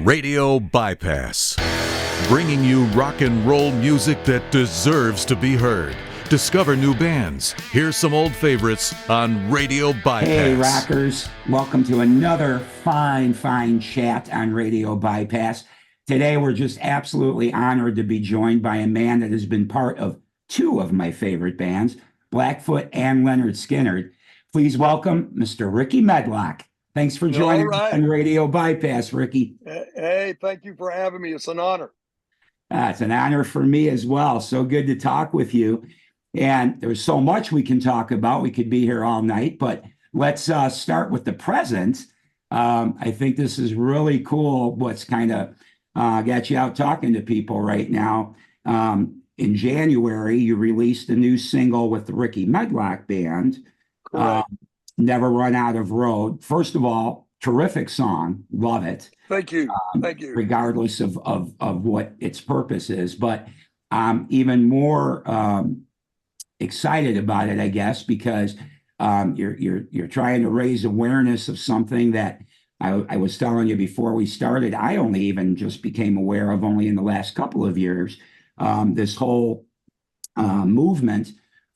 Radio Bypass, bringing you rock and roll music that deserves to be heard. Discover new bands. Here's some old favorites on Radio Bypass. Hey, rockers. Welcome to another fine chat on Radio Bypass. Today, we're just absolutely honored to be joined by a man that has been part of two of my favorite bands, Blackfoot and Lynyrd Skynyrd. Please welcome Mr. Rickey Medlocke. Thanks for joining us on Radio Bypass, Rickey. Hey, thank you for having me. It's an honor. It's an honor for me as well. So good to talk with you. And there's so much we can talk about. We could be here all night, but let's start with the present. I think this is really cool what's kind of got you out talking to people right now. In January, you released a new single with the Rickey Medlocke Band, Never Run Out of Road. First of all, terrific song. Love it. Thank you. Thank you. Regardless of what its purpose is. But I'm even more excited about it, I guess, because you're trying to raise awareness of something that I was telling you before we started. I only even just became aware of only in the last couple of years. This whole movement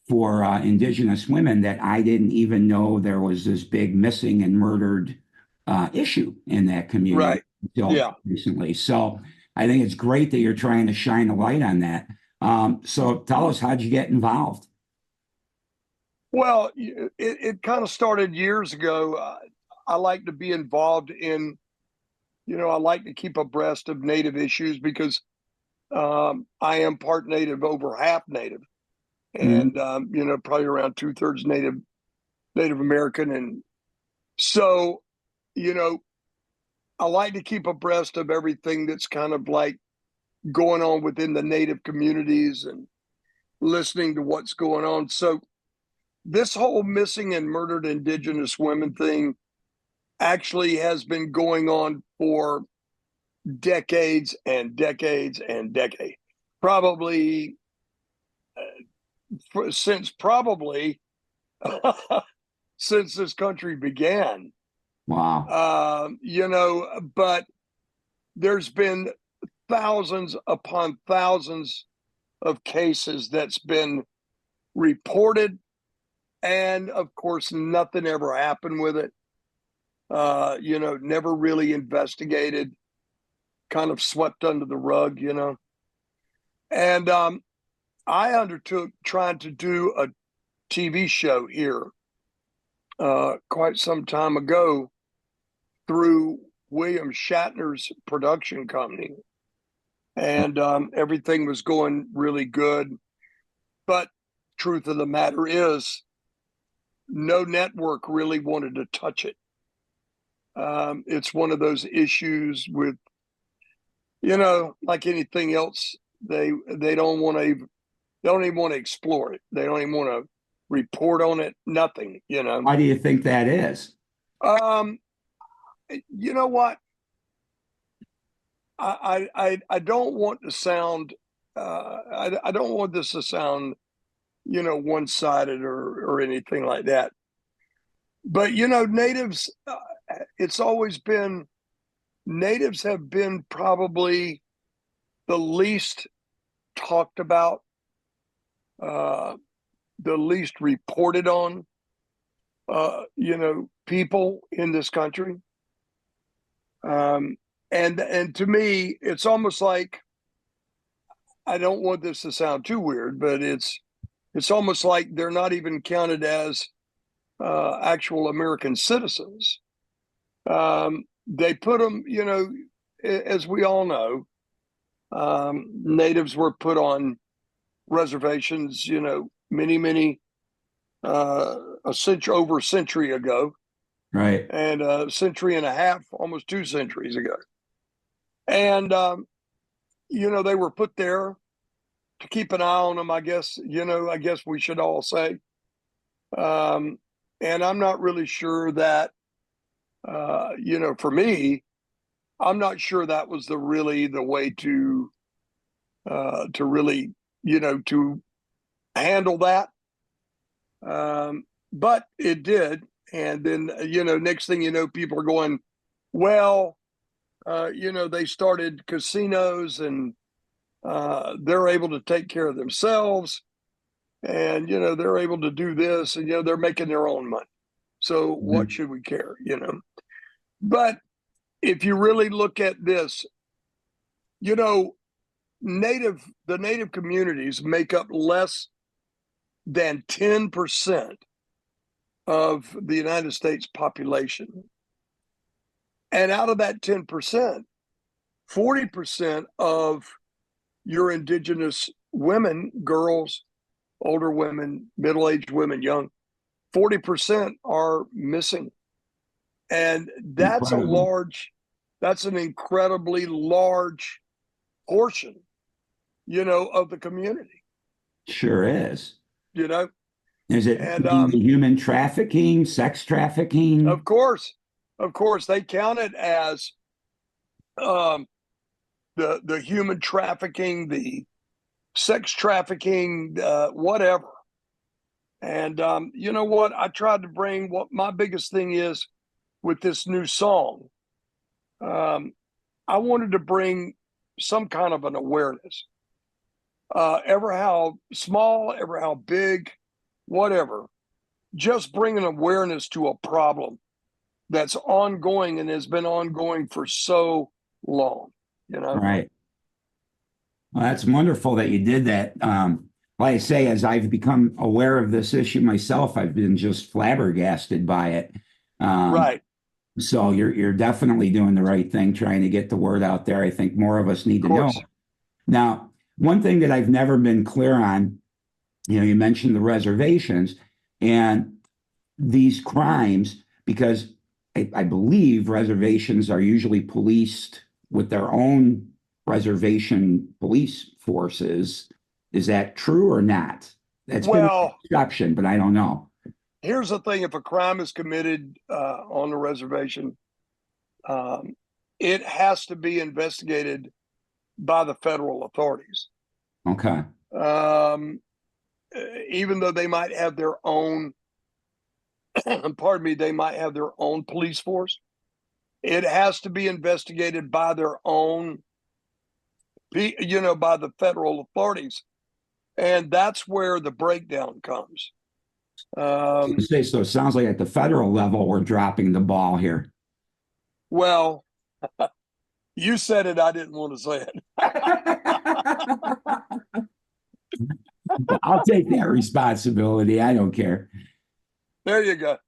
for Indigenous women, that I didn't even know there was this big missing and murdered issue in that community until recently. So I think it's great that you're trying to shine a light on that. So tell us, how'd you get involved? Well, it kind of started years ago. I like to be involved in, I like to keep abreast of Native issues because I am part Native, over half Native, and probably around 2/3 Native American. And so, I like to keep abreast of everything that's kind of like going on within the Native communities and listening to what's going on. So this whole missing and murdered Indigenous women thing actually has been going on for decades and decades and decades. Probably since this country began. Wow. But there's been thousands upon thousands of cases that's been reported, and of course nothing ever happened with it. Never really investigated, kind of swept under the rug, and I undertook trying to do a TV show here quite some time ago through William Shatner's production company, and everything was going really good. But truth of the matter is, no network really wanted to touch it. It's one of those issues with, like anything else, they don't want to. They don't even want to explore it. They don't even want to report on it. Nothing. Why do you think that is? You know what? I don't want to sound. I don't want this to sound, one-sided or anything like that. But natives. It's always been. Natives have been probably the least talked about, the least reported on, people in this country. And to me, it's almost like, I don't want this to sound too weird, but it's almost like they're not even counted as actual American citizens. They put them, as we all know, natives were put on reservations, many over a century ago, right, and a century and a half, almost 2 centuries ago, and they were put there to keep an eye on them, I guess. I guess we should all say, and I'm not really sure that, for me, I'm not sure that was really the way to really, to handle that. But it did. And then, next thing you know, people are going, well, They started casinos, and they're able to take care of themselves, and they're able to do this, and they're making their own money. So what should we care? But if you really look at this, the native communities make up less than 10% of the United States population. And out of that 10%, 40% of your indigenous women, girls, older women, middle-aged women, young, 40% are missing. And that's that's an incredibly large portion, of the community. Sure is. Is it human trafficking, sex trafficking? Of course, they count it as the human trafficking, the sex trafficking, whatever. And you know what? I tried to bring what my biggest thing is with this new song. I wanted to bring some kind of an awareness. Ever how small, ever how big, whatever. Just bring an awareness to a problem that's ongoing and has been ongoing for so long, Right. Well, that's wonderful that you did that. Like I say, as I've become aware of this issue myself, I've been just flabbergasted by it. Right. So you're definitely doing the right thing, trying to get the word out there. I think more of us need to know. Now, one thing that I've never been clear on, you mentioned the reservations and these crimes, because I believe reservations are usually policed with their own reservation police forces. Is that true or not? That's been an exception, but I don't know. Here's the thing: if a crime is committed on the reservation, it has to be investigated by the federal authorities. Okay. Even though they might have their own, they might have their own police force, it has to be investigated by their own, by the federal authorities. And that's where the breakdown comes. So it sounds like at the federal level, we're dropping the ball here. Well, you said it. I didn't want to say it. I'll take that responsibility. I don't care. There you go.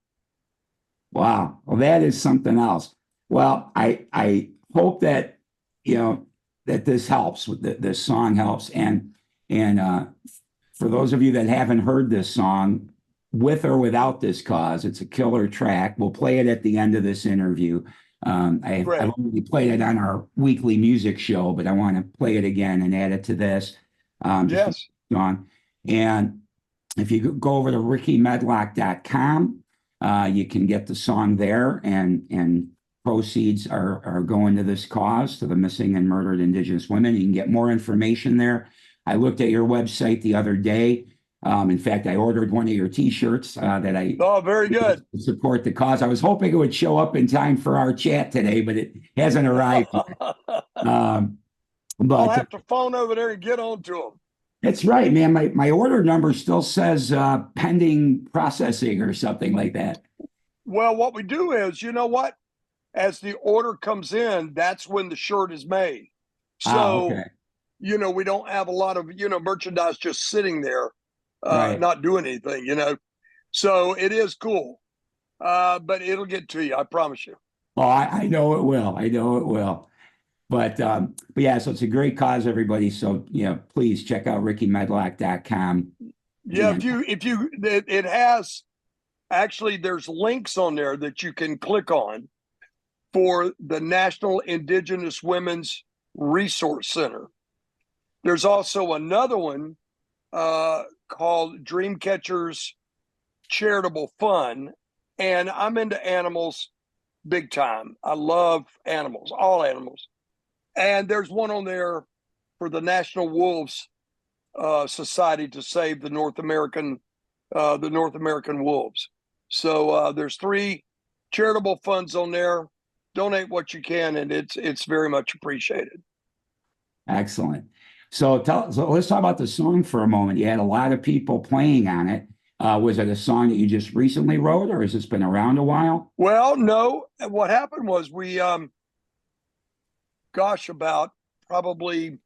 Wow. Well, that is something else. Well, I hope that, that this helps, this song helps. And for those of you that haven't heard this song, with or without this cause, it's a killer track. We'll play it at the end of this interview. I've already played it on our weekly music show, but I want to play it again and add it to this. Yes. And if you go over to RickyMedlocke.com, you can get the song there, and proceeds are going to this cause, to the missing and murdered Indigenous women. You can get more information there. I looked at your website the other day. In fact, I ordered one of your T-shirts that I very good to support the cause. I was hoping it would show up in time for our chat today, but it hasn't arrived yet. But I'll have to phone over there and get on to them. That's right, man. My order number still says pending processing or something like that. Well, what we do is, as the order comes in, that's when the shirt is made. So, okay. We don't have a lot of, merchandise just sitting there, right. not doing anything, So it is cool, but it'll get to you. I promise you. Oh, I know it will. I know it will. But yeah, so it's a great cause, everybody. So, please check out RickyMedlocke.com. Yeah, it has, actually, there's links on there that you can click on for the National Indigenous Women's Resource Center. There's also another one called Dreamcatchers Charitable Fund. And I'm into animals big time. I love animals, all animals. And there's one on there for the National Wolves Society to save the North American wolves. So there's 3 charitable funds on there. donate what you can, and it's very much appreciated. Excellent. So let's talk about the song for a moment. You had a lot of people playing on it. Was it a song that you just recently wrote, or has this been around a while? Well, no. What happened was we, about probably,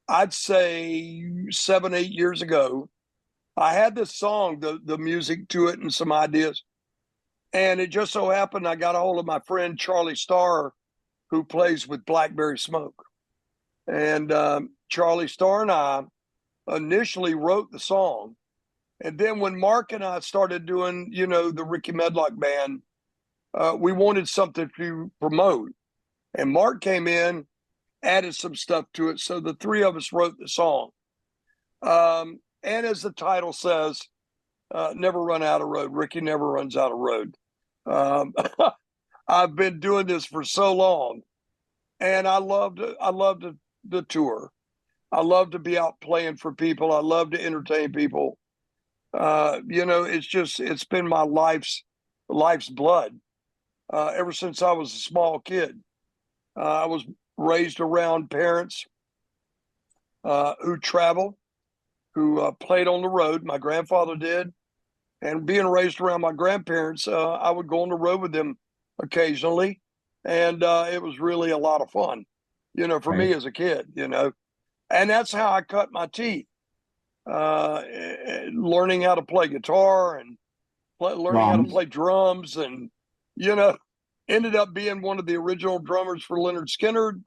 I'd say 7, 8 years ago, I had this song, the music to it and some ideas. And it just so happened I got a hold of my friend Charlie Starr, who plays with Blackberry Smoke. And Charlie Starr and I initially wrote the song. And then when Mark and I started doing, the Rickey Medlocke Band, we wanted something to promote. And Mark came in, added some stuff to it. So the three of us wrote the song. And as the title says, never run out of road. Rickey never runs out of road. I've been doing this for so long, and I love the tour. I love to be out playing for people. I love to entertain people. It's been my life's blood ever since I was a small kid. I was raised around parents who traveled, who played on the road. My grandfather did. And being raised around my grandparents, I would go on the road with them occasionally. And it was really a lot of fun, for me as a kid, And that's how I cut my teeth, learning how to play guitar and learning how to play drums, and, ended up being one of the original drummers for Lynyrd Skynyrd,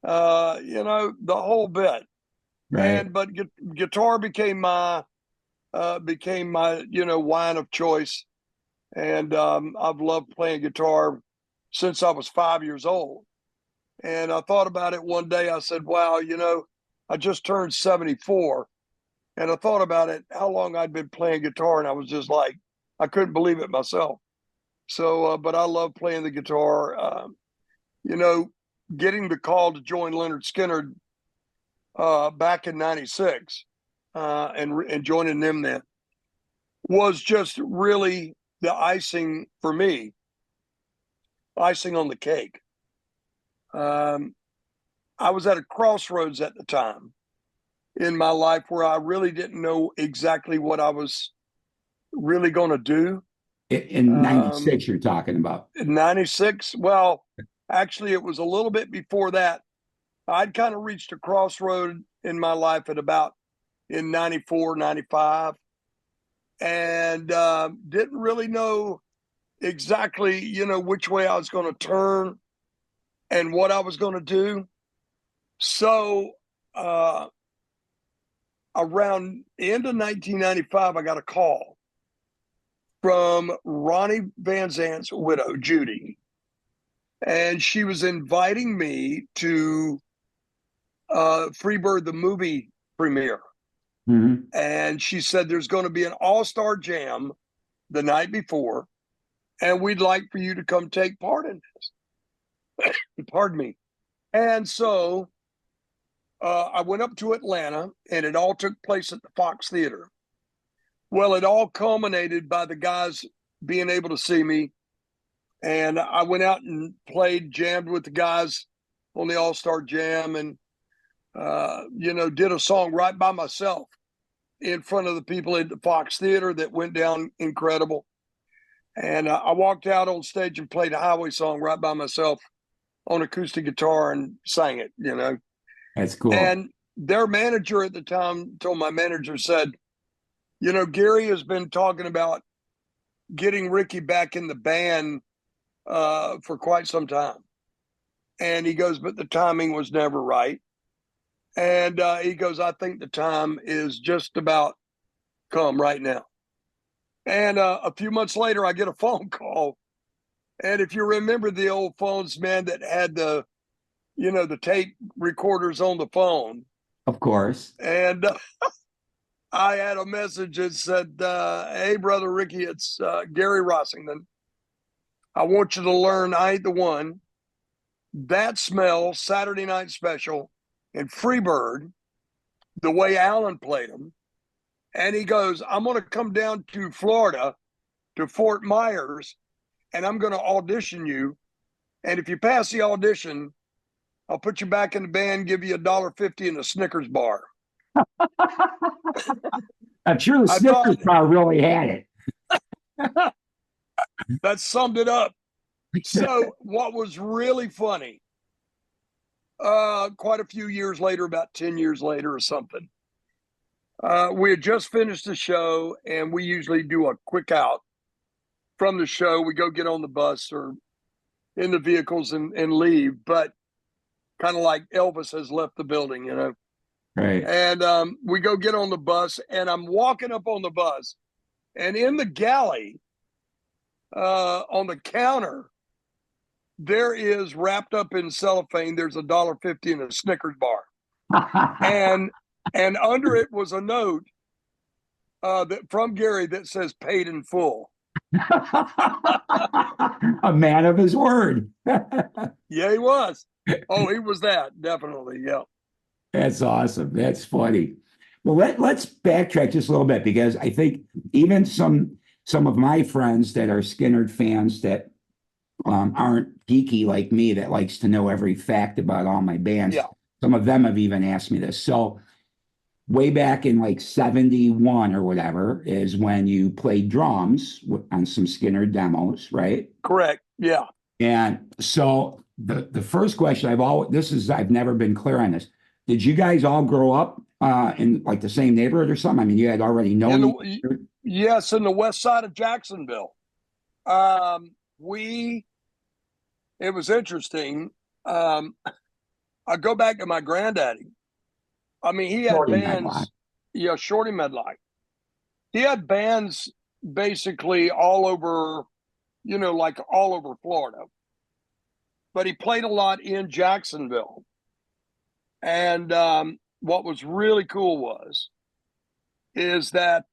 the whole bit. Right. But guitar became my wine of choice. And I've loved playing guitar since I was 5 years old. And I thought about it one day. I said, wow, I just turned 74. And I thought about it, how long I'd been playing guitar. And I was just like, I couldn't believe it myself. So, but I love playing the guitar. Getting the call to join Lynyrd Skynyrd back in '96 and joining them then was just really the icing for me, icing on the cake. I was at a crossroads at the time in my life where I really didn't know exactly what I was really going to do. In 96, you're talking about. In 96, well, actually, it was a little bit before that. I'd kind of reached a crossroad in my life at about in 94, 95, and didn't really know exactly, which way I was going to turn and what I was going to do. So around the end of 1995, I got a call from Ronnie Van Zant's widow, Judy, and she was inviting me to Freebird the movie premiere. Mm-hmm. And she said there's going to be an all-star jam the night before, and we'd like for you to come take part in this. Pardon me. And so I went up to Atlanta, and it all took place at the Fox Theater. Well, it all culminated by the guys being able to see me. And I went out and jammed with the guys on the All-Star Jam, and, did a song right by myself in front of the people at the Fox Theater that went down incredible. And I walked out on stage and played a highway song right by myself on acoustic guitar and sang it, That's cool. And their manager at the time told my manager, said, Gary has been talking about getting Rickey back in the band for quite some time. And he goes, but the timing was never right. And he goes, I think the time is just about come right now. And a few months later, I get a phone call. And if you remember the old phones, man, that had the tape recorders on the phone. Of course. And I had a message that said, hey, brother Rickey, it's Gary Rossington. I want you to learn I Ain't the One, That Smell, Saturday Night Special, and Freebird, the way Alan played them. And he goes, I'm going to come down to Florida, to Fort Myers, and I'm going to audition you And if you pass the audition, I'll put you back in the band, give you $1.50 and a Snickers bar. I'm sure the I Snickers thought bar really had that summed it up. So what was really funny, quite a few years later, about 10 years later or something, we had just finished the show, and we usually do a quick out from the show. We go get on the bus or in the vehicles and leave, but kind of like Elvis has left the building, you know. Right. And we go get on the bus, and I'm walking up on the bus, and in the galley, on the counter, there is, wrapped up in cellophane, there's $1.50 and a Snickers bar. and under it was a note that from Gary that says paid in full. A man of his word. Yeah, he was. Oh, he was that, definitely. Yeah. That's awesome. That's funny. Well, let's backtrack just a little bit, because I think even some of my friends that are Skynyrd fans that aren't geeky like me, that likes to know every fact about all my bands. Yeah. Some of them have even asked me this. So way back in like 71 or whatever is when you played drums on some Skynyrd demos, right? Correct. Yeah. And so the first question I've never been clear on this. Did you guys all grow up in like the same neighborhood or something? I mean, you had already known. Yes, in the west side of Jacksonville. It was interesting. I go back to my granddaddy. I mean, he had Shorty bands. Medlocke. Yeah, Shorty Medlocke. He had bands basically all over, you know, like all over Florida. But he played a lot in Jacksonville. And what was really cool is that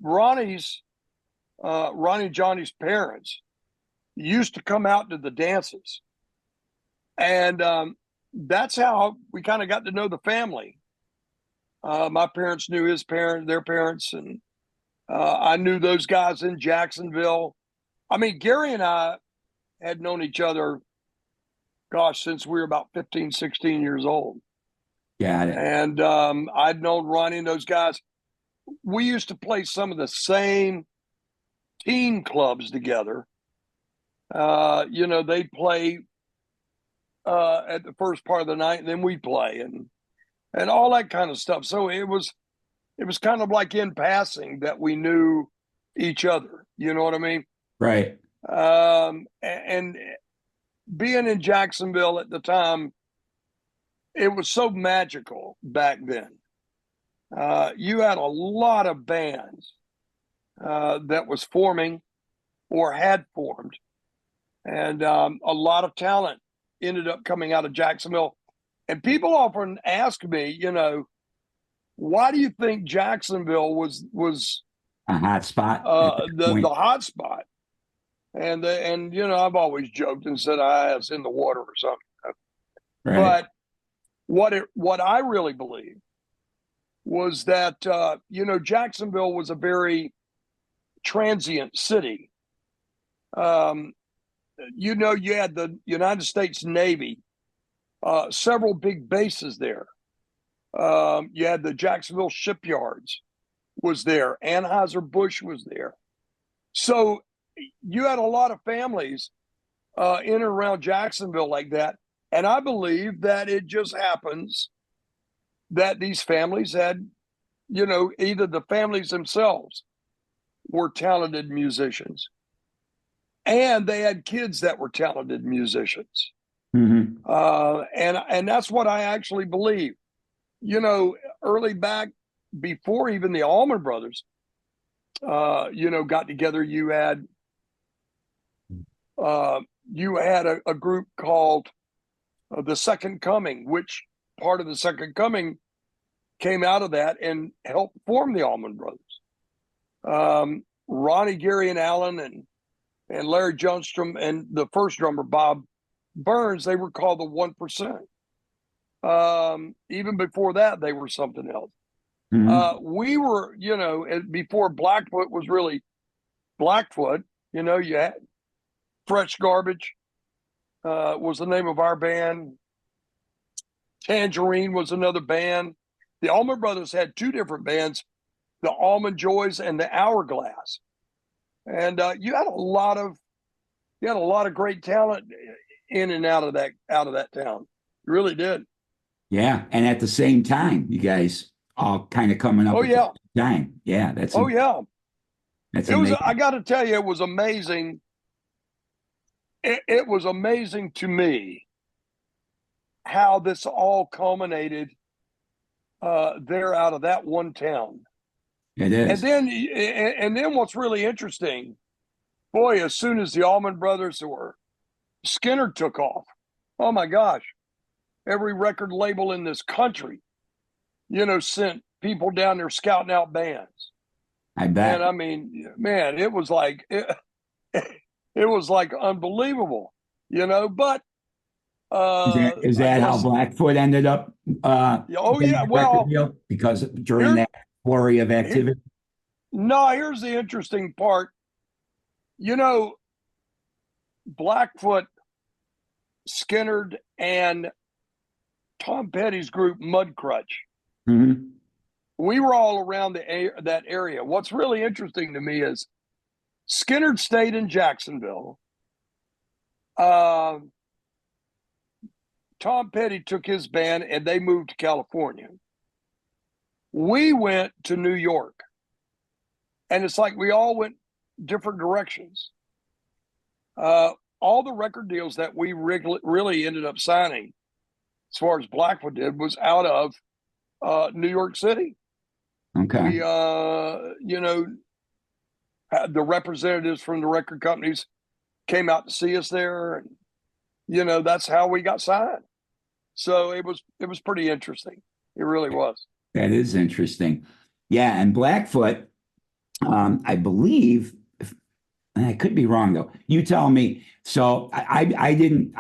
Ronnie and Johnny's parents used to come out to the dances. And that's how we kind of got to know the family. My parents knew their parents, and I knew those guys in Jacksonville. I mean, Gary and I had known each other, gosh, since we were about 15, 16 years old. Got it. And I'd known Ronnie and those guys. We used to play some of the same teen clubs together. You know, they'd play at the first part of the night, and then we'd play and all that kind of stuff. So it was kind of like in passing that we knew each other. You know what I mean? Right. And being in Jacksonville at the time, it was so magical back then. You had a lot of bands that was forming or had formed, and a lot of talent ended up coming out of Jacksonville. And people often ask me, you know, why do you think Jacksonville was a hot spot? The hot spot? And you know, I've always joked and said it's in the water or something. Right. But what I really believe was that you know, Jacksonville was a very transient city. You know, you had the United States Navy, several big bases there. You had the Jacksonville shipyards was there. Anheuser-Busch was there. So you had a lot of families in and around Jacksonville like that. And I believe that it just happens that these families had, you know, either the families themselves were talented musicians, and they had kids that were talented musicians. Mm-hmm. And that's what I actually believe. You know, early back, before even the Allman Brothers, you know, got together, you had a group called The Second Coming, which part of The Second Coming came out of that and helped form the Allman Brothers. Ronnie, Gary, and Alan, and Larry Johnstrom, and the first drummer, Bob Burns, they were called the 1%. Even before that, they were something else. Mm-hmm. We were, you know, before Blackfoot was really Blackfoot, you know, you had Fresh Garbage, was the name of our band. Tangerine was another band. The Allman Brothers had two different bands, the Almond Joys and the Hourglass. And you had a lot of great talent in and out of that town. You really did. Yeah, and at the same time, you guys all kind of coming up Oh at yeah. the same time. Yeah, that's Yeah. that's It was. amazing. I got to tell you, it was amazing. It was amazing to me how this all culminated there out of that one town. It is. And then what's really interesting, boy, as soon as the Allman Brothers or Skynyrd took off, oh my gosh, every record label in this country, sent people down there scouting out bands. I bet. And I mean, man, it was like it was like unbelievable, But Is I that how guess, Blackfoot ended up oh getting yeah, the record well, deal? Because during here, that flurry of activity? no, here's the interesting part. Blackfoot, Skynyrd, and Tom Petty's group Mudcrutch. Mm-hmm. We were all around that area. What's really interesting to me is Skynyrd stayed in Jacksonville. Tom Petty took his band and they moved to California. We went to New York. And it's like we all went different directions. All the record deals that we really ended up signing, as far as Blackfoot did, was out of New York City. Okay. We, had the representatives from the record companies came out to see us there, and that's how we got signed. So it was pretty interesting. It really was. That is interesting. Yeah, and Blackfoot, I believe, I could be wrong though. You tell me. So I didn't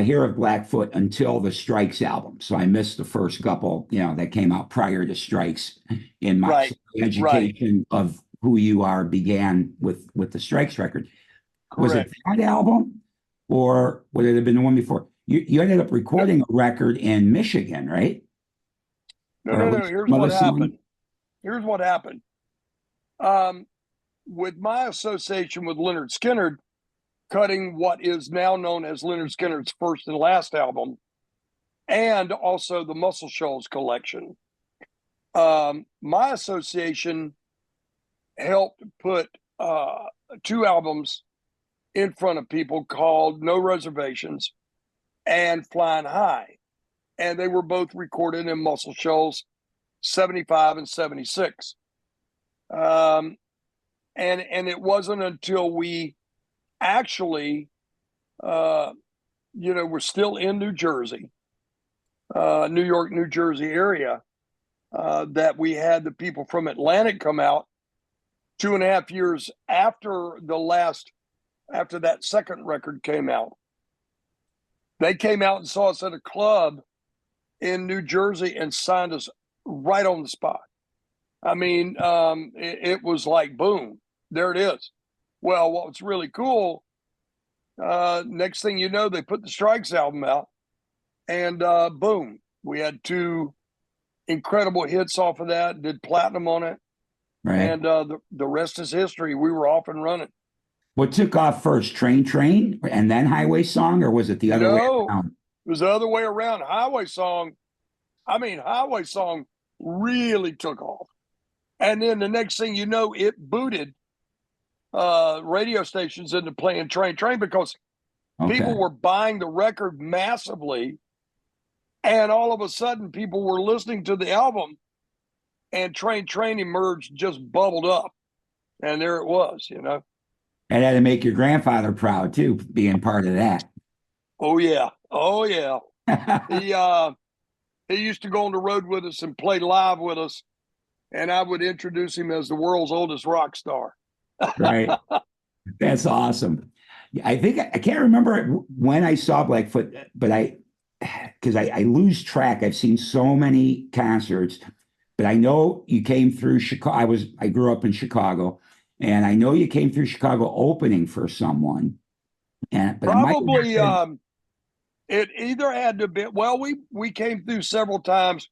hear of Blackfoot until the Strikes album. So I missed the first couple, that came out prior to Strikes. In my education of who you are began with the Strikes record. Correct. Was it that album, or would it have been the one before? You ended up recording a record in Michigan, right? No. Here's what happened. Here's what happened. With my association with Lynyrd Skynyrd, cutting what is now known as Lynyrd Skynyrd's first and last album, and also the Muscle Shoals collection, my association helped put two albums in front of people called No Reservations and Flying High. And they were both recorded in Muscle Shoals, 75 and 76. And it wasn't until we actually, we're still in New Jersey, New York, New Jersey area, that we had the people from Atlantic come out 2.5 years after that second record came out. They came out and saw us at a club in New Jersey and signed us right on the spot. I mean, it was like, boom, there it is. Well, what's really cool, next thing you know, they put the Strikes album out, and boom, we had two incredible hits off of that, did platinum on it. Right. And the rest is history. We were off and running. What took off first, Train, and then Highway Song, or was it the other way around? It was the other way around. Highway Song really took off. And then the next thing you know, it booted radio stations into playing Train because people were buying the record massively. And all of a sudden, people were listening to the album, and Train emerged, just bubbled up. And there it was, It had to make your grandfather proud, too, being part of that. Oh, yeah. He used to go on the road with us and play live with us, and I would introduce him as the world's oldest rock star. Right. That's awesome. I think I can't remember when I saw Blackfoot, but because I lose track. I've seen so many concerts, but I know you came through Chicago. I grew up in Chicago, and I know you came through Chicago opening for someone. And but it might have Probably been, it either had to be, well, we came through several times.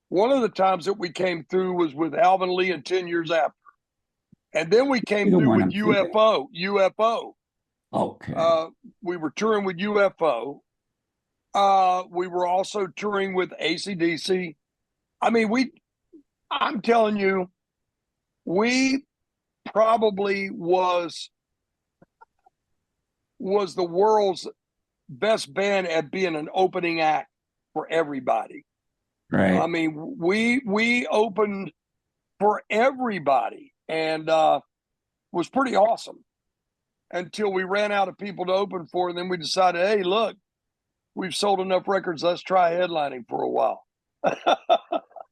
One of the times that we came through was with Alvin Lee and 10 Years After. And then we came the through one with I'm thinking of. UFO. Okay. We were touring with UFO. We were also touring with AC/DC. I mean, I'm telling you, we probably was the world's best band at being an opening act for everybody. I Right. mean, we opened for everybody, and was pretty awesome until we ran out of people to open for, and then we decided, hey, look, we've sold enough records. Let's try headlining for a while.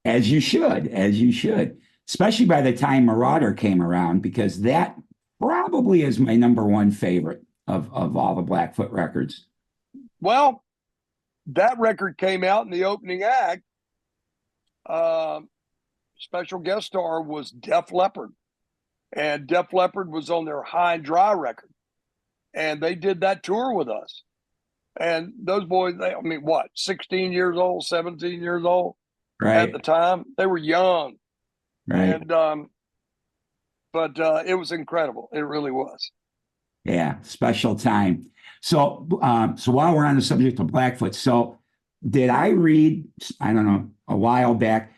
As you should, as you should, especially by the time Marauder came around, because that probably is my number one favorite of all the Blackfoot records. Well, that record came out, and the opening act, special guest star was Def Leppard, and Def Leppard was on their High and Dry record, and they did that tour with us. And those boys, I mean, what, 16 years old, 17 years old at the Right. time? They were young. Right. And, but it was incredible. It really was. Yeah. Special time. So while we're on the subject of Blackfoot, so did I read, I don't know, a while back,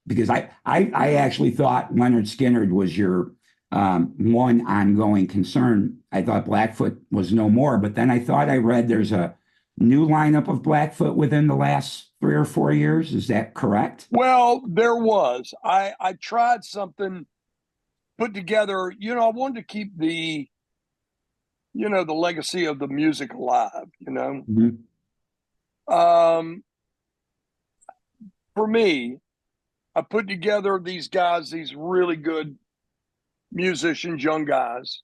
because I actually thought Lynyrd Skynyrd was your one ongoing concern. I thought Blackfoot was no more, but then I thought I read there's a new lineup of Blackfoot within the last 3 or 4 years. Is that correct? Well, there was. I tried something put together. I wanted to keep the legacy of the music alive. Mhm. For me, I put together these guys, these really good musicians, young guys.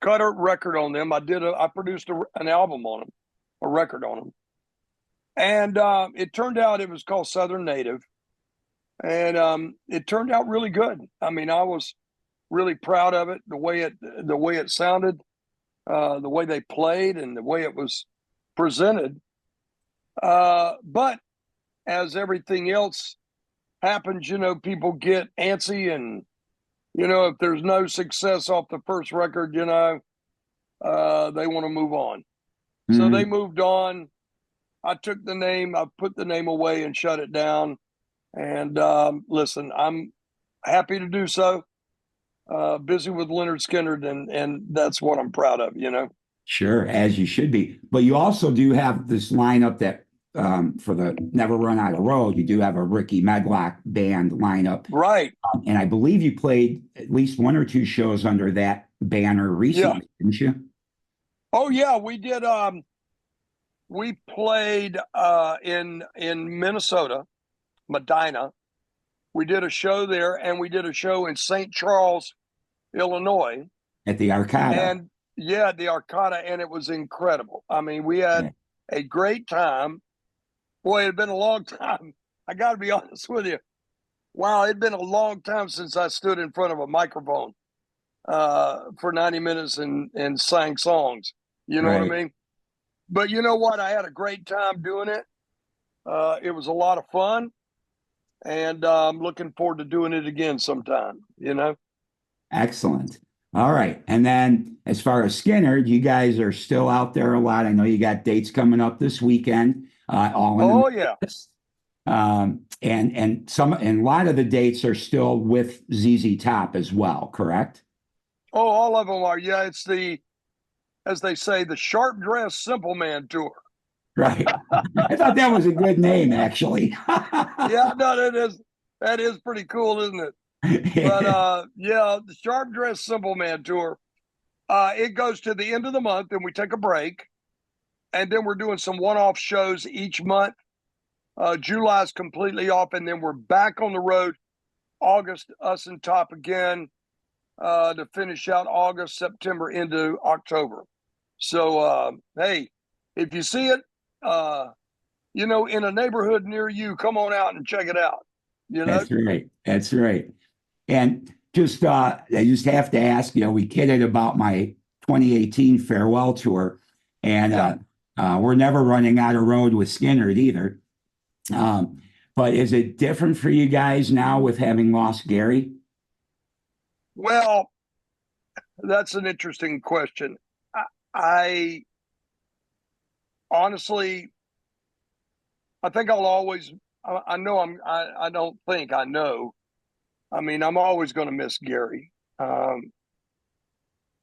Cut a record on them. I produced an album on them, a record on them, and it turned out it was called Southern Native, and it turned out really good. I mean, I was really proud of it, the way it sounded, the way they played, and the way it was presented. But as everything else happens, people get antsy, and if there's no success off the first record, they want to move on. So they Mhm. moved on. I took the name, I put the name away and shut it down. And listen, I'm happy to do so. Busy with Lynyrd Skynyrd, and that's what I'm proud of. Sure, as you should be. But you also do have this lineup that for the Never Run Out of Road, you do have a Rickey Medlocke Band lineup. Right. And I believe you played at least one or two shows under that banner Yeah. recently, didn't you? Oh yeah, we did. We played in Minnesota, Medina. We did a show there, and we did a show in St. Charles, Illinois. At the Arcada. And yeah, the Arcada, and it was incredible. I mean, we had a great time. Boy, it had been a long time. I got to be honest with you. Wow, it'd been a long time since I stood in front of a microphone for 90 minutes and sang songs. You know what I Right. mean? But you know what? I had a great time doing it. It was a lot of fun, and I'm looking forward to doing it again sometime. Excellent. All right. And then as far as Skynyrd, you guys are still out there a lot. I know you got dates coming up this weekend, all in Oh the yeah. Midwest. And a lot of the dates are still with ZZ Top as well, correct? Oh, all of them are. Yeah, it's as they say, the Sharp Dress Simple Man Tour. Right. I thought that was a good name, actually. Yeah, no, that is pretty cool, isn't it? But yeah, the Sharp Dress Simple Man Tour. It goes to the end of the month, and we take a break, and then we're doing some one-off shows each month. July's completely off, and then we're back on the road. August, us and Top again, to finish out August, September into October. So hey, if you see it, in a neighborhood near you, come on out and check it out. That's right. That's right. And I just have to ask, we kidded about my 2018 farewell tour. And we're never running out of road with Skynyrd either. But is it different for you guys now with having lost Gary? Well, that's an interesting question. I honestly, I think I'll always, I know I don't think I know. I mean, I'm always going to miss Gary.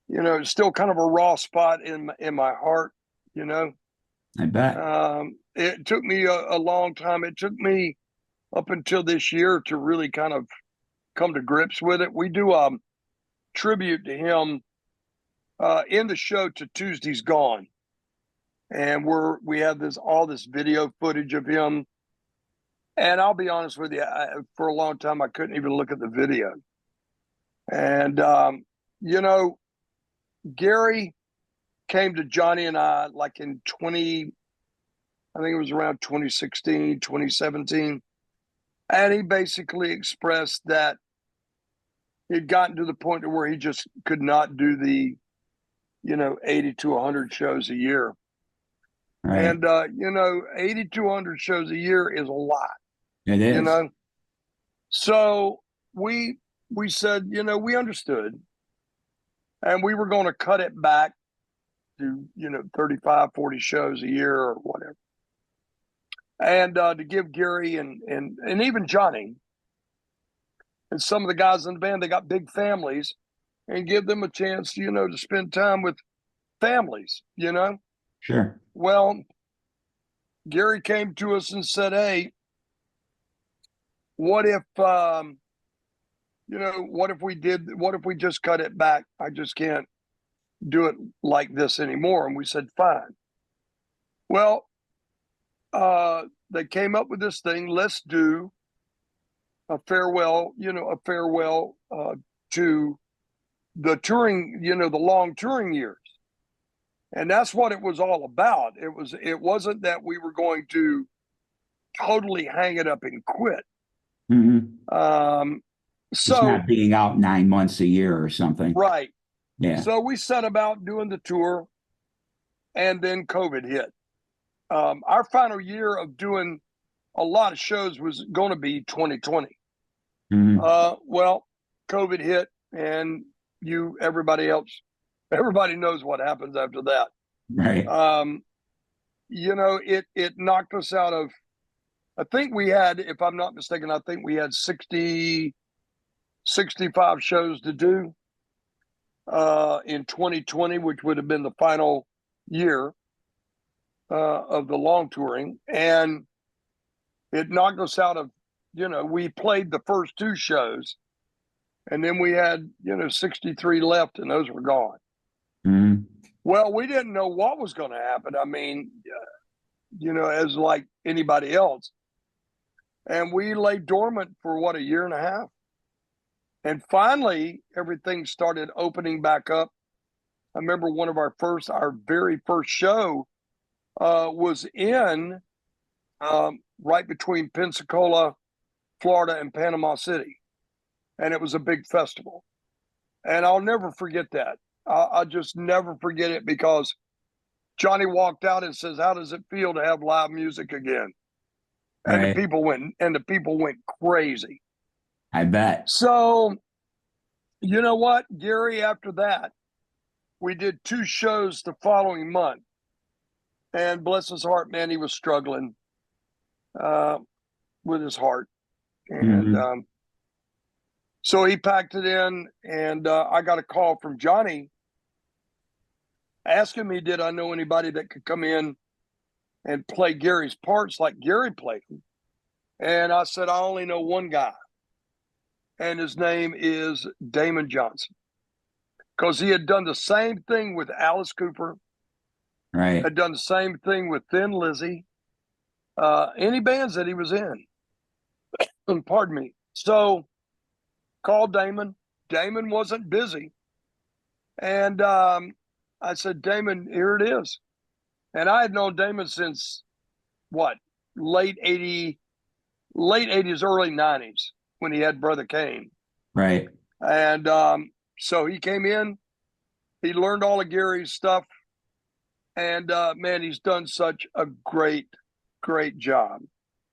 It's still kind of a raw spot in my heart, I bet. It took me a long time. It took me up until this year to really kind of come to grips with it. We do a tribute to him in the show to Tuesday's Gone. And we have all this video footage of him. And I'll be honest with you, for a long time, I couldn't even look at the video. And, Gary came to Johnny and I like in I think it was around 2016, 2017. And he basically expressed that he'd gotten to the point to where he just could not do the, 80 to 100 shows a year. Right. And, 80 to 100 shows a year is a lot. It is. So we said, we understood. And we were going to cut it back to, 35, 40 shows a year or whatever. And to give Gary and even Johnny and some of the guys in the band, they got big families, and give them a chance, to spend time with families, Sure. Well, Gary came to us and said, hey, what if we just cut it back? I just can't do it like this anymore. And we said, fine. Well, they came up with this thing. Let's do a farewell to the touring, the long touring years. And that's what it was all about. It wasn't that we were going to totally hang it up and quit. Mm-hmm. So it's not being out 9 months a year or something. Right. Yeah. So we set about doing the tour, and then COVID hit. Our final year of doing a lot of shows was going to be 2020. Mm-hmm. Well, COVID hit, and everybody knows what happens after that. Right. It knocked us out of, I think we had, if I'm not mistaken, 65 shows to do in 2020, which would have been the final year of the long touring. And it knocked us out of, we played the first 2 shows, and then we had, 63 left, and those were gone. Mm-hmm. Well, we didn't know what was going to happen. I mean, as like anybody else. And we lay dormant for a year and a half. And finally, everything started opening back up. I remember our very first show was in right between Pensacola, Florida, and Panama City. And it was a big festival. And I'll never forget that. I'll just never forget it, because Johnny walked out and says, how does it feel to have live music again? And Right. the people went crazy. I bet. So, you know what, Gary, after that, we did 2 shows the following month. And bless his heart, man, he was struggling with his heart. And Mm-hmm. So he packed it in, and I got a call from Johnny asking me, did I know anybody that could come in and play Gary's parts like Gary played them? And I said, I only know one guy, and his name is Damon Johnson, because he had done the same thing with Alice Cooper, Right. had done the same thing with Thin Lizzy, any bands that he was in. Pardon me. So called Damon. Damon wasn't busy. And I said, Damon, here it is. And I had known Damon since late 80s, early 90s, when he had Brother Kane. Right. And so he came in, He learned all of Gary's stuff, and man, he's done such a great job.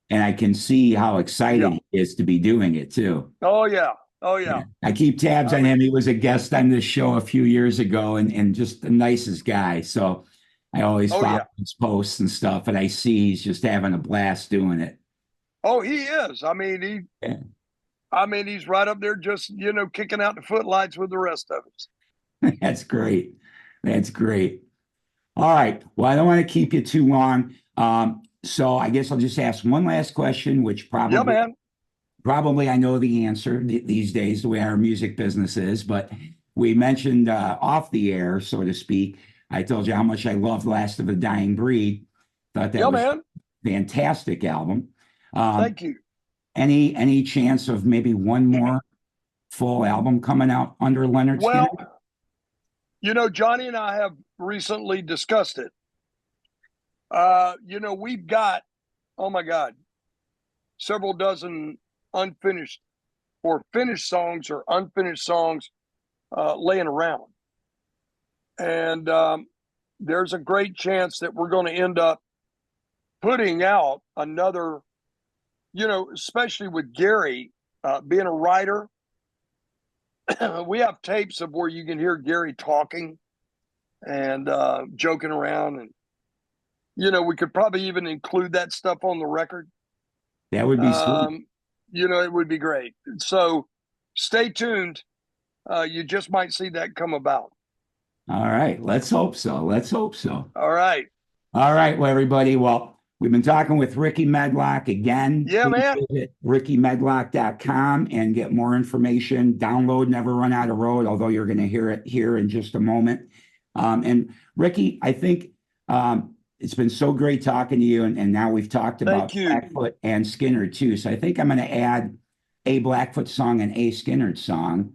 And I can see how excited Yeah. he is to be doing it too. Oh yeah. Oh yeah. I keep tabs I on mean- him. He was a guest on this show a few years ago, and just the nicest guy. So I always Oh, follow yeah. his posts and stuff, and I see he's just having a blast doing it. Oh, he is. I mean, he's right up there, just kicking out the footlights with the rest of us. That's great. That's great. All right. Well, I don't want to keep you too long. So I guess I'll just ask one last question, which Yeah, man. probably I know the answer these days, the way our music business is, but we mentioned off the air, so to speak. I told you how much I loved Last of the Dying Breed. Thought that Yeah, was man. a fantastic album. Thank you. Any chance of maybe one more full album coming out under Lynyrd Skynyrd? Well, Johnny and I have recently discussed it. We've got, oh my God, several dozen unfinished or finished songs or unfinished songs laying around. And there's a great chance that we're going to end up putting out another, especially with Gary being a writer. We have tapes of where you can hear Gary talking and joking around. And, we could probably even include that stuff on the record. That would be sweet. It would be great. So stay tuned. You just might see that come about. All right. Let's hope so. Let's hope so. All right. All right. Well, everybody, we've been talking with Rickey Medlocke again. Yeah, man. Visit RickeyMedlocke.com and get more information. Download Never Run Out of Road, although you're going to hear it here in just a moment. And Rickey, I think it's been so great talking to you. And now we've talked about Blackfoot and Skynyrd too. So I think I'm going to add a Blackfoot song and a Skynyrd song.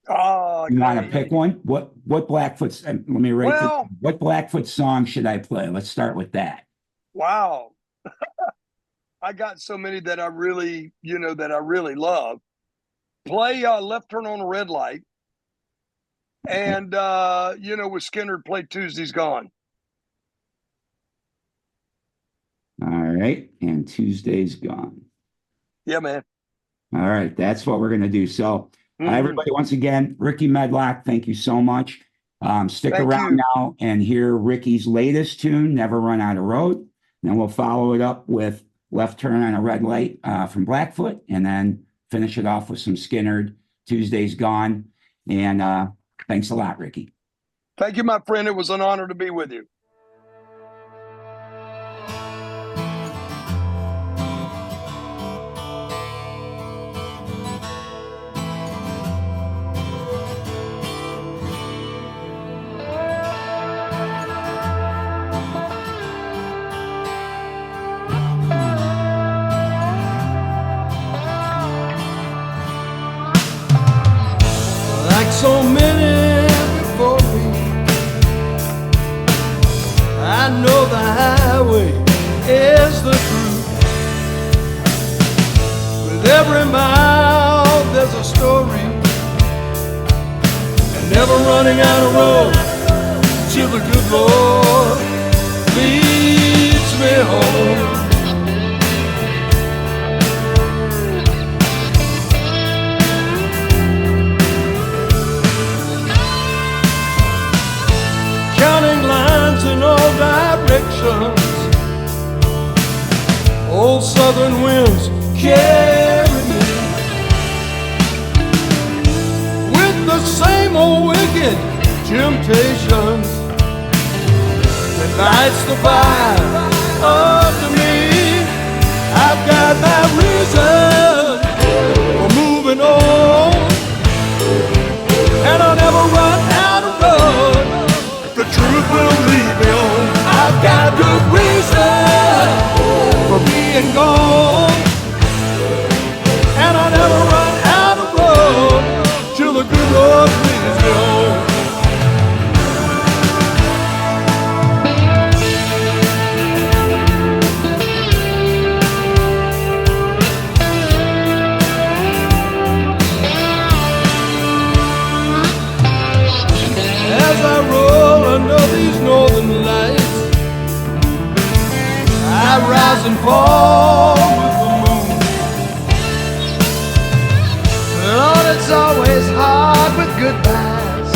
Oh, you want to pick one? What Blackfoot? Let me write. Well, what Blackfoot song should I play? Let's start with that. Wow. I got so many that I really, love. Play Left Turn on a Red Light. And, with Skynyrd, play Tuesday's Gone. All right. And Tuesday's Gone. Yeah, man. All right. That's what we're going to do. So, everybody, once again, Rickey Medlocke, thank you so much. Stick around now and hear Rickey's latest tune, Never Run Out of Road. Then we'll follow it up with Left Turn on a Red Light from Blackfoot, and then finish it off with some Skynyrd, Tuesday's Gone. And thanks a lot, Rickey. Thank you, my friend. It was an honor to be with you. Like so many before me, I know the highway is the truth. With every mile there's a story, and never running out of road till the good Lord leads me home. Counting lines in all directions, old southern winds carry me, with the same old wicked temptations that lights the fire under me. I've got my reason for moving on, and I'll never run out of road. The truth will lead me on. I've got good reason for being gone, and I'll never run out of road till the good Lord leads me home. and fall with the moon. Lord, it's always hard with goodbyes.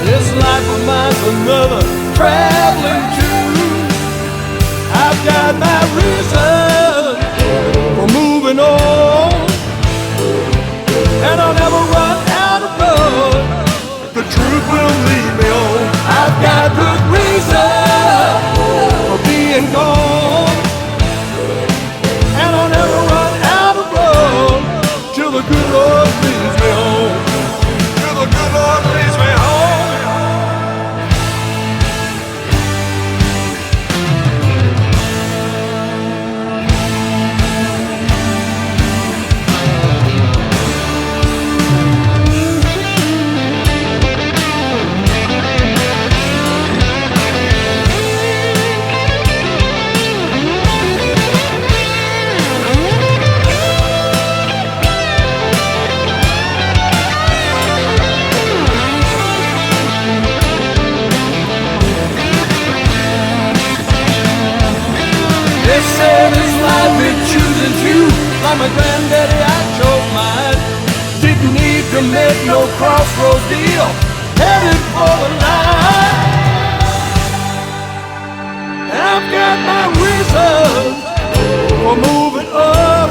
This life of mine's another traveling tune. I've got my reason for moving on, and I'll never run out of road. The truth will lead me on. I've got good reason for being gone, and I'll never run out of road till the good Lord leads me home. Till the good Lord leads me home. They say this life it chooses you. Like my granddaddy, I chose mine. Didn't need to make no crossroads deal. Headed for the line. I've got my reasons for moving up,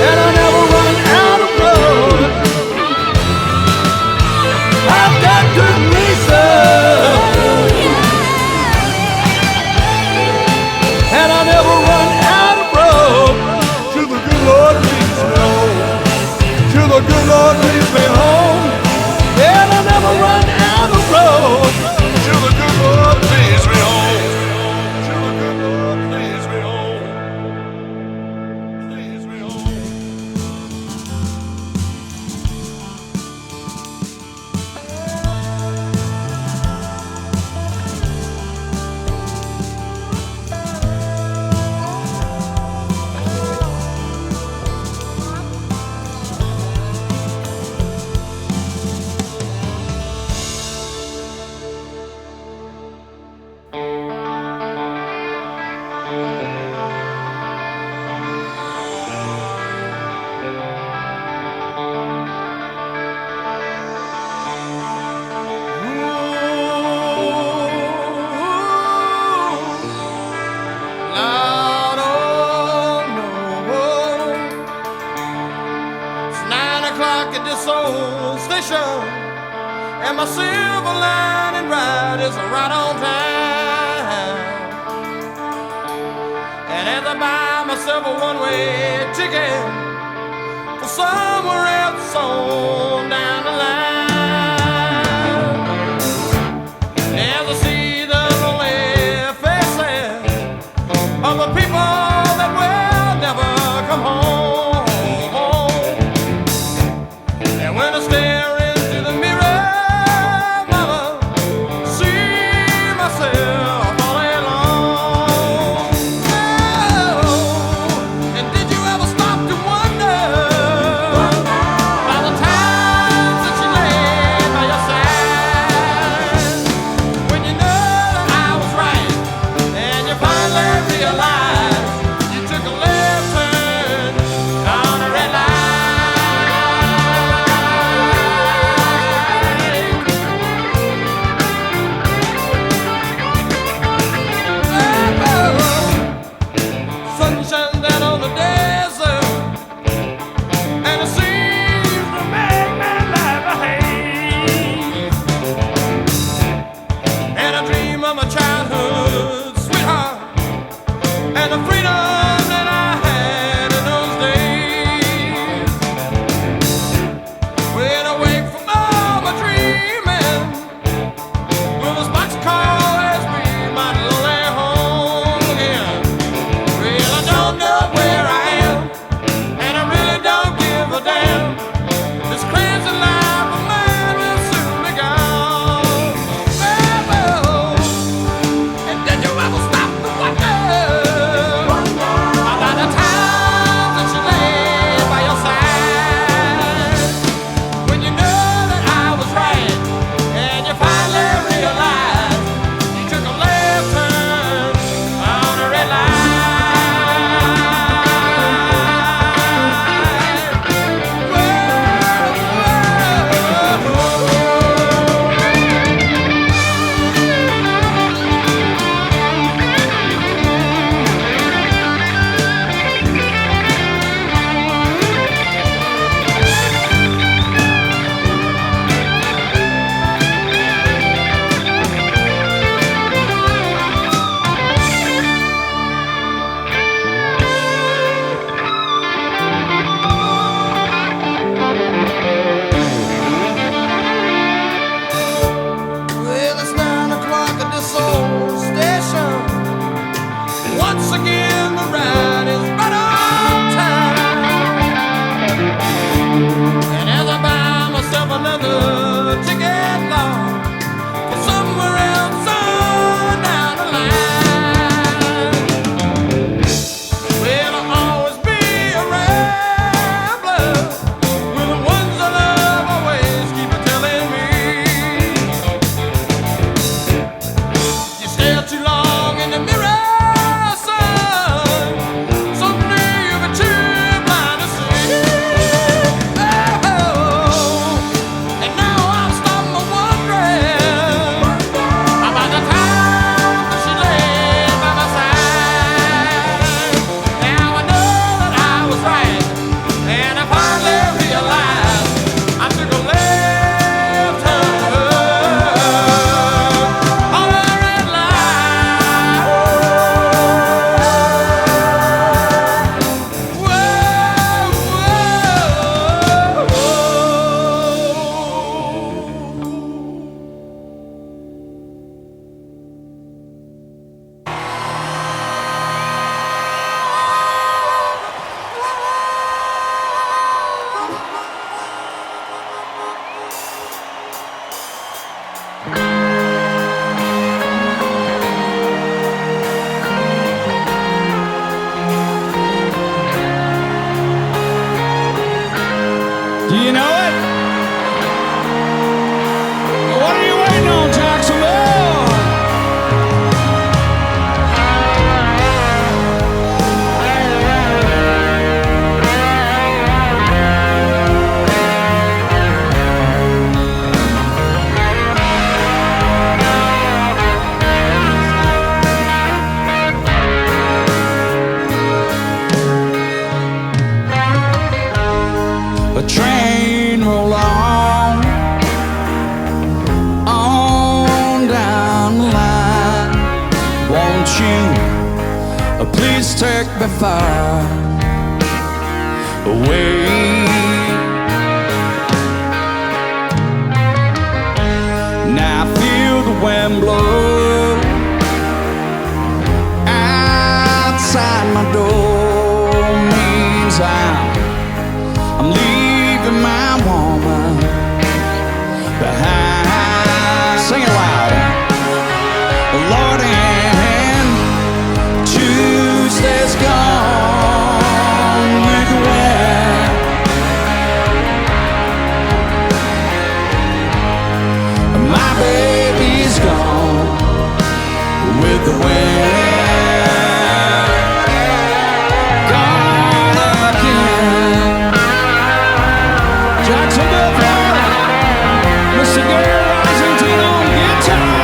and I never run out of road. I've got good reasons, and I never run out of road till the good Lord leads me home. Till the good Lord leads me home. And I never run out of road till the good Lord leads me home. Till the good Lord leads me home. Leads me home. Lord, oh no. It's 9 o'clock at this old station, and my silver lining ride is right on time. And as I buy myself a one-way ticket for somewhere else on down the line, as I see the lonely faces of the people that will never come home. And when I stare into the mirror, mama, see myself all day long. Oh, and did you ever stop to wonder by the time you, please take me far away. Now I feel the wind blow outside my door. Means I'm leaving my woman behind. Sing it loud. Lord, and Tuesday's gone with the wind. My baby's gone with the wind. Gone again. Jacksonville, Florida. Mr. Gary Washington on guitar.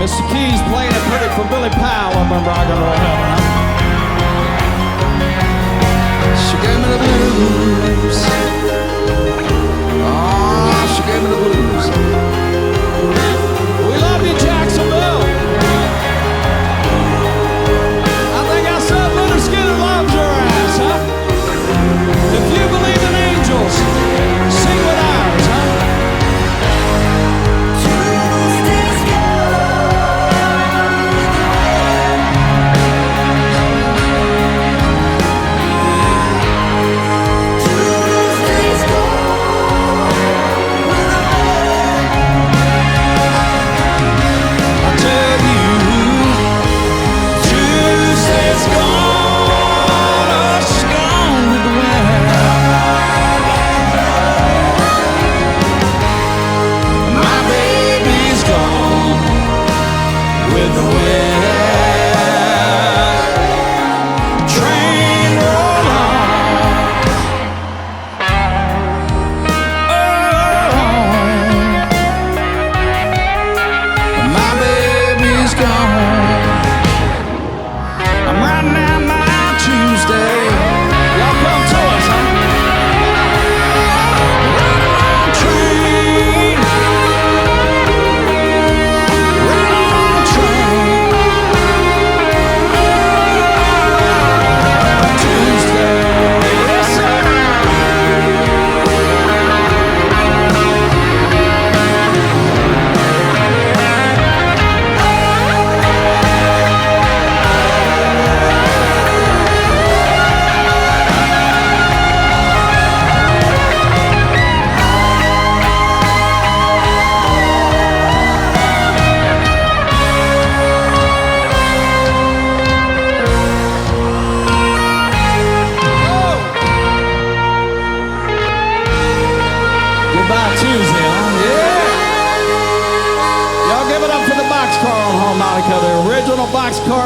Mr. Keys playing it pretty for Billy Powell up in rock and roll heaven, huh? She gave me the blues. Oh, she gave me the blues. We love you, Jacksonville. I think I said Lynyrd Skynyrd loves your ass, huh? If you believe in angels, sing with ours, huh?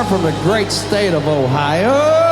From the great state of Ohio.